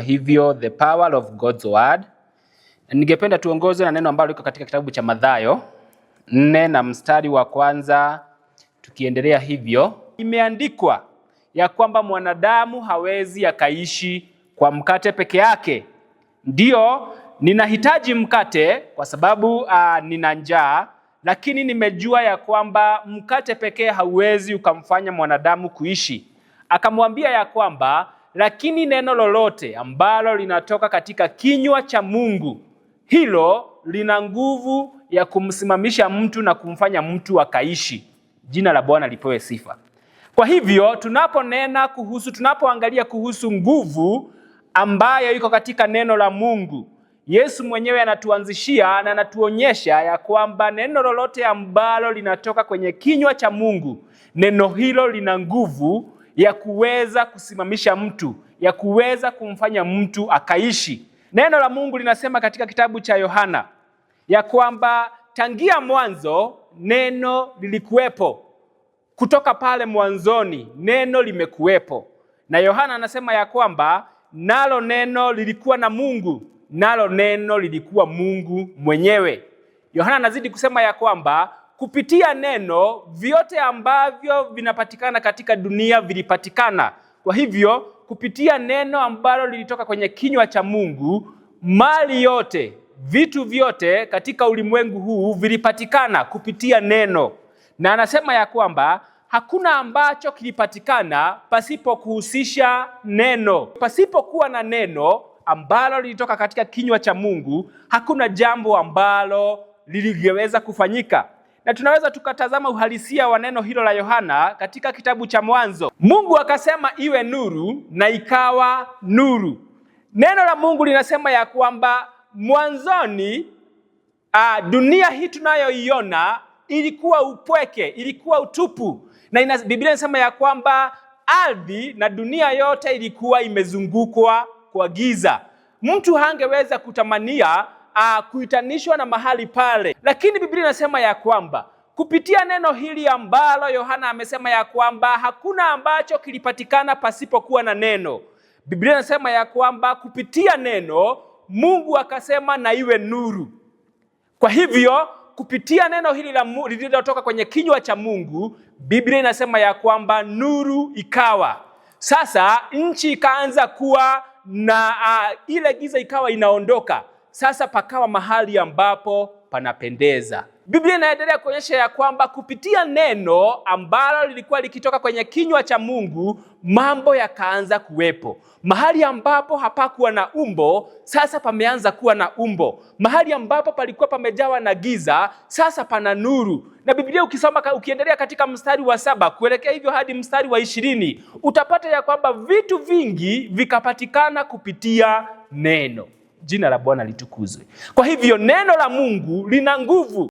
Hivyo the power of God's word. Ningependa tuongozwe na neno ambalo liko katika kitabu cha Mathayo 4 na mstari wa kwanza, tukiendelea hivyo. Imeandikwa ya kwamba mwanadamu hawezi akaishi kwa mkate peke yake. Ndio, ninahitaji mkate kwa sababu nina njaa, lakini nimejua ya kwamba mkate pekee hauwezi ukamfanya mwanadamu kuishi. Akamwambia ya kwamba lakini neno lolote ambalo linatoka katika kinywa cha Mungu, hilo lina nguvu ya kumsimamisha mtu na kumfanya mtu akaishi. Jina la Bwana lipewe sifa. Kwa hivyo tunapoangalia kuhusu nguvu ambayo iko katika neno la Mungu, Yesu mwenyewe anatuanzishia na anatuonyesha ya kwamba neno lolote ambalo linatoka kwenye kinywa cha Mungu, neno hilo lina nguvu ya kuweza kusimamisha mtu, ya kuweza kumfanya mtu akaishi. Neno la Mungu linasema katika kitabu cha Yohana ya kwamba tangia mwanzo neno lilikuwepo. Kutoka pale mwanzoni neno limekuwepo. Na Yohana anasema ya kwamba nalo neno lilikuwa na Mungu, nalo neno lilikuwa Mungu mwenyewe. Yohana anazidi kusema ya kwamba kupitia neno vyote ambavyo vinapatikana katika dunia vilipatikana. Kwa hivyo kupitia neno ambalo lilitoka kwenye kinywa cha Mungu, mali yote, vitu vyote katika ulimwengu huu vilipatikana kupitia neno. Na anasema ya kwamba hakuna ambacho kilipatikana pasipo kuhusisha neno. Pasipokuwa na neno ambalo lilitoka katika kinywa cha Mungu, hakuna jambo ambalo lilingeweza kufanyika. Na tunaweza tukatazama uhalisia wa neno hilo la Yohana katika kitabu cha Mwanzo. Mungu akasema iwe nuru, na ikawa nuru. Neno la Mungu linasema ya kwamba mwanzoni dunia hii tunayoiona ilikuwa upweke, ilikuwa utupu. Na Biblia inasema ya kwamba ardhi na dunia yote ilikuwa imezungukwa kwa giza. Mtu hangeweza kutamania kuitanishwa na mahali pale. Lakini Biblia inasema ya kwamba kupitia neno hili ambalo Yohana amesema ya kwamba hakuna ambacho kilipatikana pasipokuwa na neno. Biblia inasema ya kwamba kupitia neno Mungu akasema na iwe nuru. Kwa hivyo kupitia neno hili lililotoka kwenye kinywa cha Mungu, Biblia inasema ya kwamba nuru ikawa. Sasa nchi ikaanza kuwa na ile giza ikawa inaondoka. Sasa pakawa mahali ambapo panapendeza. Biblia inaendelea kuonyesha ya kwamba kupitia neno ambalo lilikuwa likitoka kwenye kinywa cha Mungu, mambo yakaanza kuwepo. Mahali ambapo hapakuwa na umbo, sasa pameanza kuwa na umbo. Mahali ambapo palikuwa pamejawa na giza, sasa pana nuru. Na Biblia ukiendelea katika mstari wa 7 kuelekea hivyo hadi mstari wa 20, utapata ya kwamba vitu vingi vikapatikana kupitia neno. Jina la Bwana litukuzwe. Kwa hivyo neno la Mungu lina nguvu.